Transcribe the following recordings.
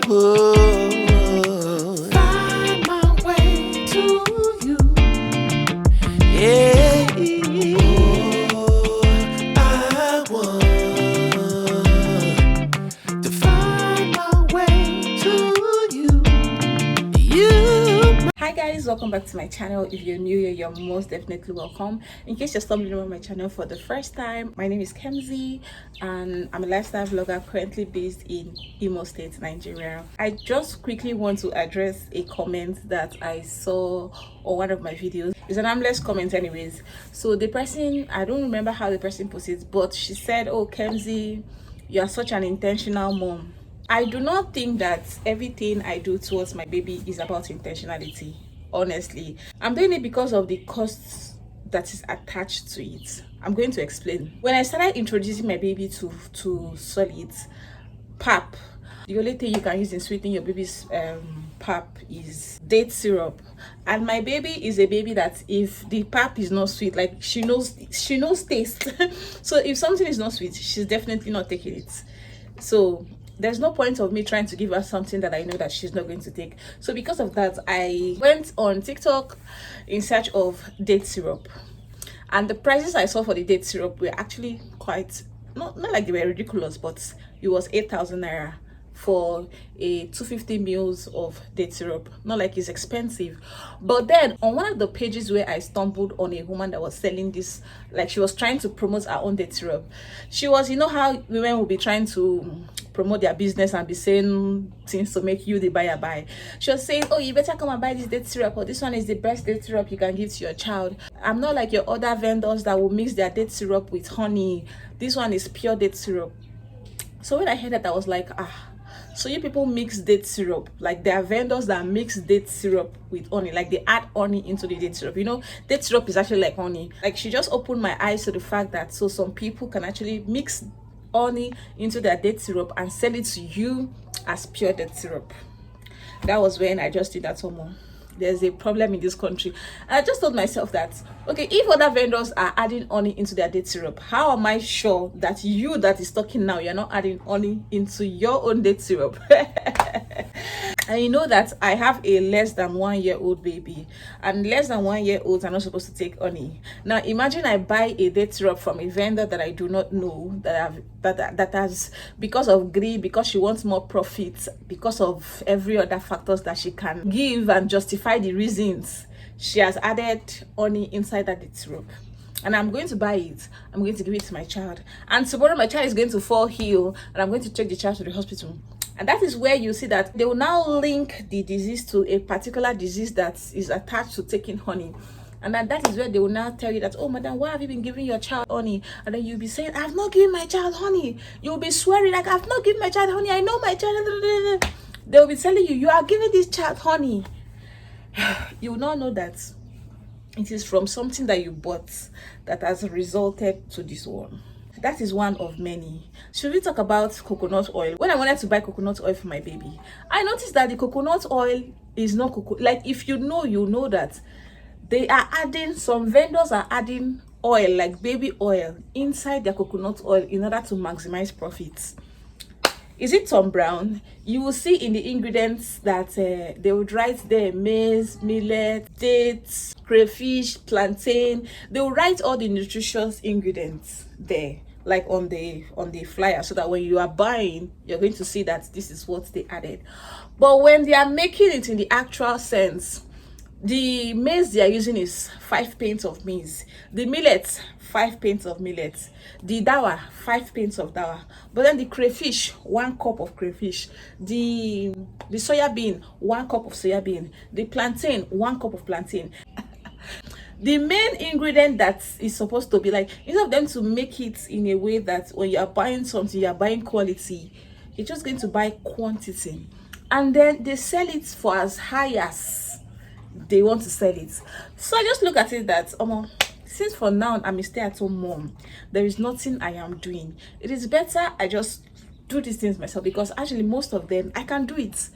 Find my way to you. Yeah. I want to find my way to you. Hi guys, welcome back to my channel. If you're new here, you're most definitely welcome. In case you're stumbling on my channel for the first time, my name is Kemzi and I'm a lifestyle vlogger currently based in Imo State, Nigeria. I just quickly want to address a comment that I saw on one of my videos. It's an harmless comment anyways. So the person, I don't remember how the person put it, but she said, "Oh Kemzi, you are such an intentional mom." I do not think that everything I do towards my baby is about intentionality. Honestly, I'm doing it because of the costs that is attached to it. I'm going to explain. When I started introducing my baby to solids, pap, the only thing you can use in sweetening your baby's pap is date syrup, and my baby is a baby that if the pap is not sweet, like she knows taste. So if something is not sweet, she's definitely not taking it. So there's no point of me trying to give her something that I know that she's not going to take. So because of that, I went on TikTok in search of date syrup, and the prices I saw for the date syrup were actually quite not like they were ridiculous, but it was 8,000 naira for a 250 mils of date syrup. Not like it's expensive. But then on one of the pages where I stumbled on a woman that was selling this, like she was trying to promote her own date syrup. She was, you know how women will be trying to promote their business and be saying things to make you the buy. She was saying, "Oh, you better come and buy this date syrup, or this one is the best date syrup you can give to your child. I'm not like your other vendors that will mix their date syrup with honey. This one is pure date syrup." So when I heard that, I was like, so you people mix date syrup, like there are vendors that mix date syrup with honey, like they add honey into the date syrup. You know, date syrup is actually like honey. Like she just opened my eyes to the fact that so some people can actually mix honey into their date syrup and sell it to you as pure date syrup. That was when I just did that someone. There's a problem in this country. And I just told myself that, okay, if other vendors are adding honey into their date syrup, how am I sure that you that is talking now, you're not adding honey into your own date syrup? And you know that I have a less than 1 year old baby, and less than 1 year olds are not supposed to take honey. Now imagine I buy a date syrup from a vendor that I do not know, that has, because of greed, because she wants more profits, because of every other factors that she can give and justify the reasons, she has added honey inside that date syrup. And I'm going to buy it, I'm going to give it to my child, and tomorrow my child is going to fall ill and I'm going to take the child to the hospital. And that is where you see that they will now link the disease to a particular disease that is attached to taking honey. And that is where they will now tell you that, "Oh madam, why have you been giving your child honey?" And then you'll be saying, "I've not given my child honey." You'll be swearing like, "I've not given my child honey, I know my child." They'll be telling you, "You are giving this child honey." You will not know that it is from something that you bought that has resulted to this one. That is one of many. Should we talk about coconut oil? When I wanted to buy coconut oil for my baby, I noticed that the coconut oil is not like, if you know, you know that they are adding, some vendors are adding oil, like baby oil, inside their coconut oil in order to maximize profits. Is it Tom Brown? You will see in the ingredients that they would write there maize, millet, dates, crayfish, plantain. They will write all the nutritious ingredients there, like on the flyer, so that when you are buying, you're going to see that this is what they added. But when they are making it in the actual sense, the maize they are using is 5 pints of maize, the millet 5 pints of millet, the dawa 5 pints of dawa, but then the crayfish 1 cup of crayfish, the soya bean 1 cup of soya bean, the plantain 1 cup of plantain. The main ingredient that is supposed to be, like, instead of them to make it in a way that when you are buying something, you are buying quality, you're just going to buy quantity, and then they sell it for as high as they want to sell it. So I just look at it that, since for now I'm a stay-at-home mom, there is nothing I am doing. It is better I just do these things myself, because actually most of them I can do it.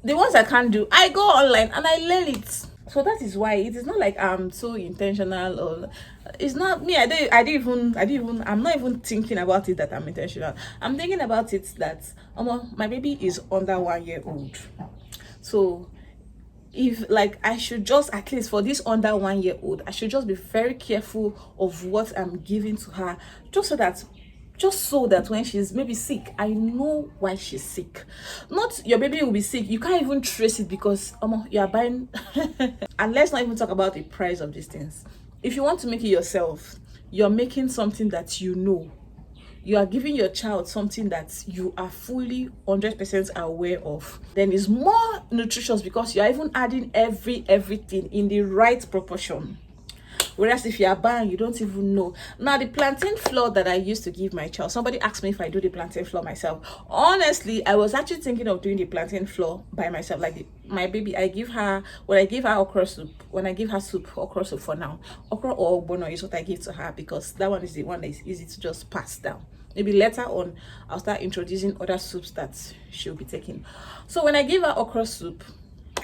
The ones I can't do, I go online and I learn it. So that is why it is not like I'm so intentional, or it's not me. I didn't even I'm not even thinking about it that I'm intentional. I'm thinking about it that my baby is under 1 year old. So if like I should just, at least for this under 1 year old, I should just be very careful of what I'm giving to her, just so that when she's maybe sick, I know why she's sick. Not your baby will be sick, you can't even trace it because you are buying. And let's not even talk about the price of these things. If you want to make it yourself, you're making something that you are giving your child something that you are fully 100% aware of, then it's more nutritious because you're even adding everything in the right proportion. Whereas if you are buying, you don't even know. Now, the plantain flour that I used to give my child, somebody asked me if I do the plantain flour myself. Honestly, I was actually thinking of doing the plantain flour by myself. Like my baby, I give her, when I give her okra soup, when I give her soup, okra soup for now, okra or bono is what I give to her, because that one is the one that is easy to just pass down. Maybe later on I'll start introducing other soups that she'll be taking. So when I give her okra soup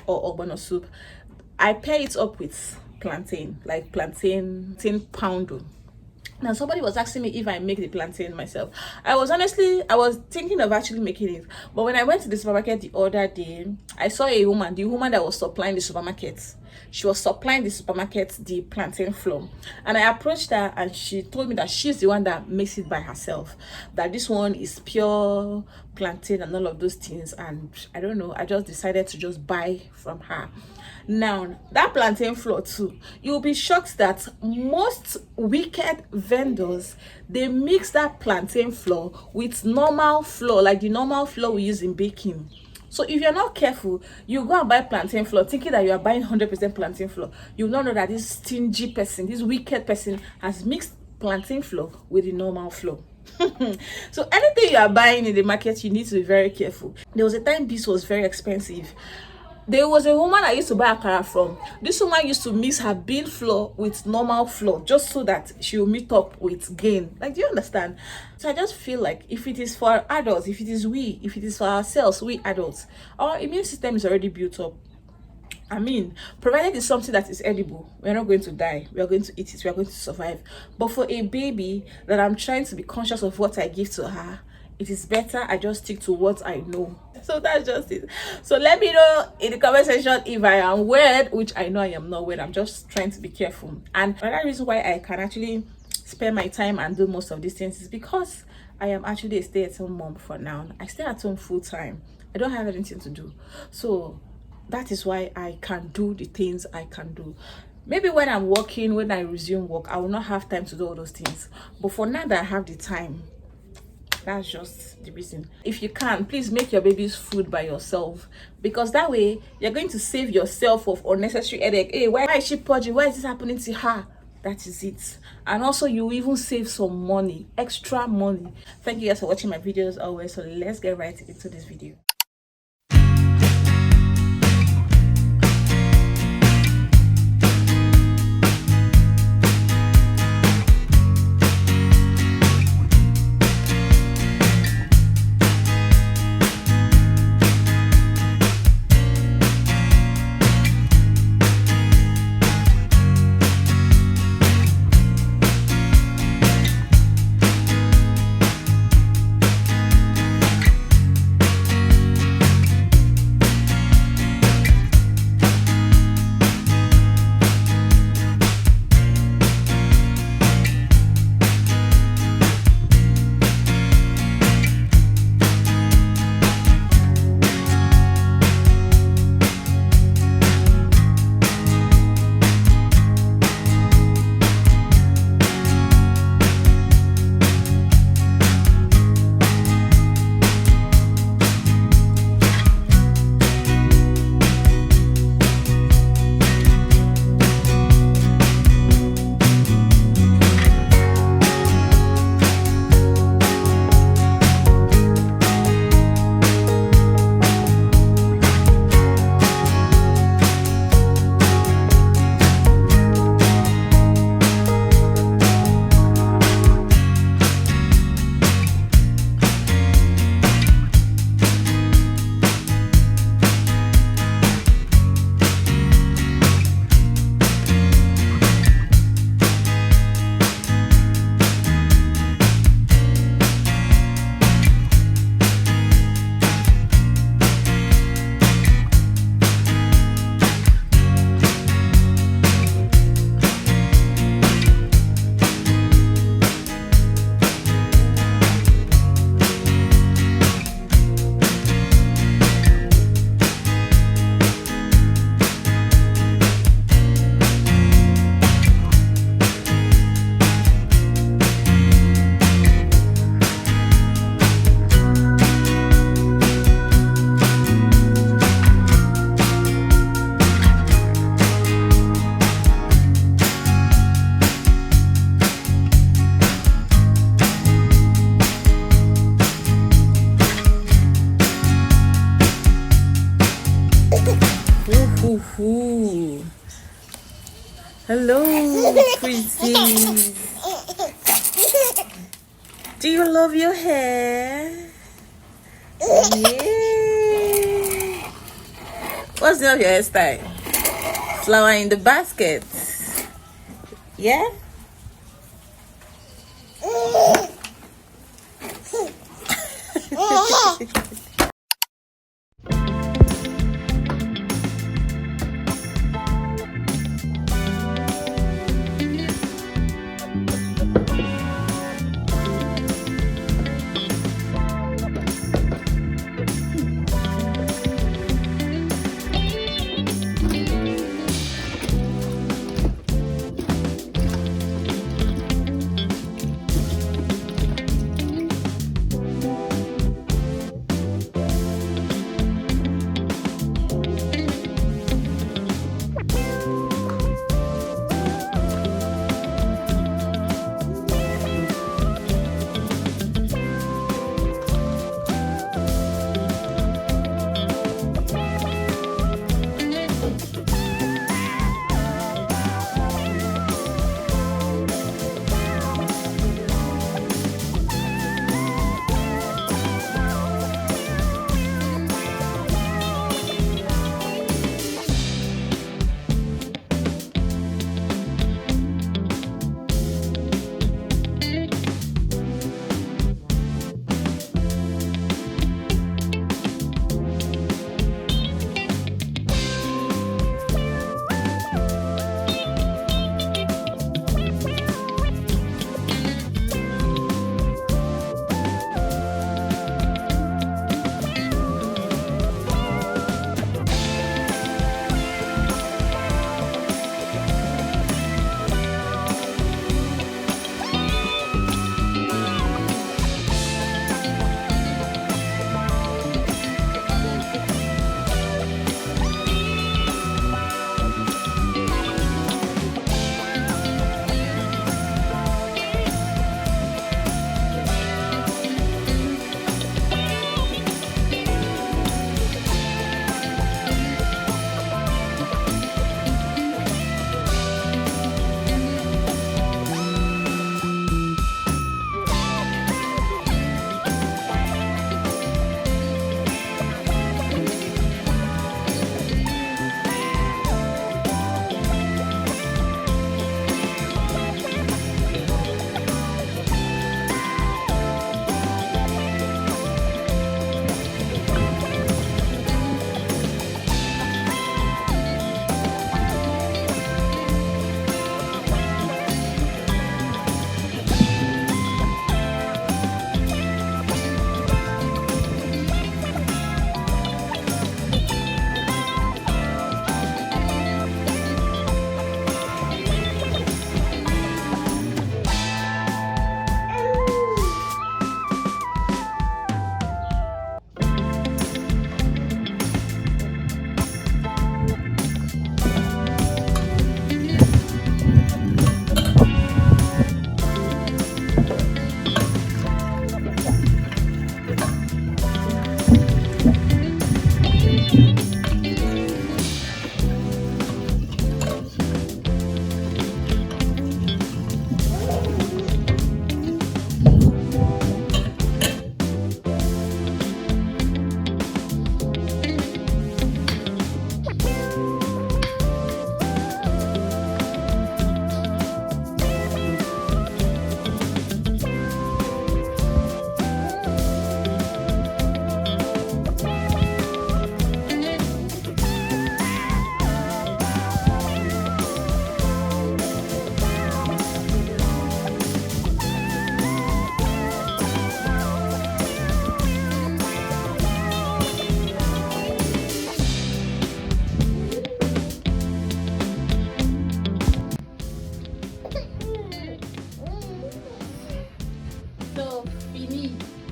or ogbono soup, I pair it up with plantain, like plantain pound. Now somebody was asking me if I make the plantain myself. I was thinking of actually making it, but when I went to the supermarket the other day, I saw the woman that was supplying the supermarket. She was supplying the supermarket the plantain flour, and I approached her and she told me that she's the one that makes it by herself, that this one is pure plantain and all of those things. And I don't know, I just decided to just buy from her. Now that plantain flour too, you'll be shocked that most wicked vendors, they mix that plantain flour with normal flour, like the normal flour we use in baking. So if you're not careful, you go and buy plantain flour thinking that you are buying 100% plantain flour. You will not know that this stingy person, this wicked person, has mixed plantain flour with the normal flour. So anything you are buying in the market, you need to be very careful. There was a time this was very expensive. There was a woman I used to buy akara from. This woman used to mix her bean flour with normal flour just so that she will meet up with gain. Like, do you understand? So I just feel like if it is for adults, if it is for ourselves, we adults, our immune system is already built up. I mean, provided it's something that is edible, we're not going to die. We are going to eat it. We are going to survive. But for a baby that I'm trying to be conscious of what I give to her, it is better I just stick to what I know. So that's just it. So let me know in the comment section if I am weird, which I know I am not weird. I'm just trying to be careful. And another reason why I can actually spend my time and do most of these things is because I am actually a stay-at-home mom for now. I stay at home full time. I don't have anything to do. So that is why I can do the things I can do. Maybe when I'm working, when I resume work, I will not have time to do all those things. But for now that I have the time, that's just the reason. If you can, please make your baby's food by yourself, because that way you're going to save yourself of unnecessary headache. Hey, why is she purging? Why is this happening to her? That is it. And also you even save some money, extra money. Thank you guys for watching my videos always. So let's get right into this video. Woohoo! Hello, pretty. Do you love your hair? Yeah. What's the name of your hairstyle? Flower in the basket. Yeah?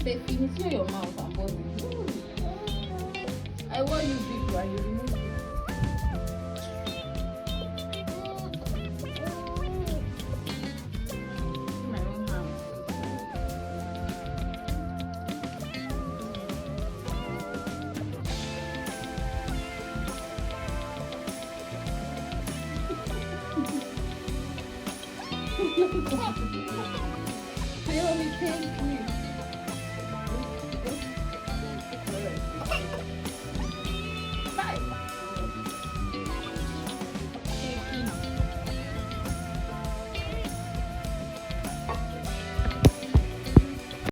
Say finish your mouth and body. I want you big one, you remove it. My own hand. No,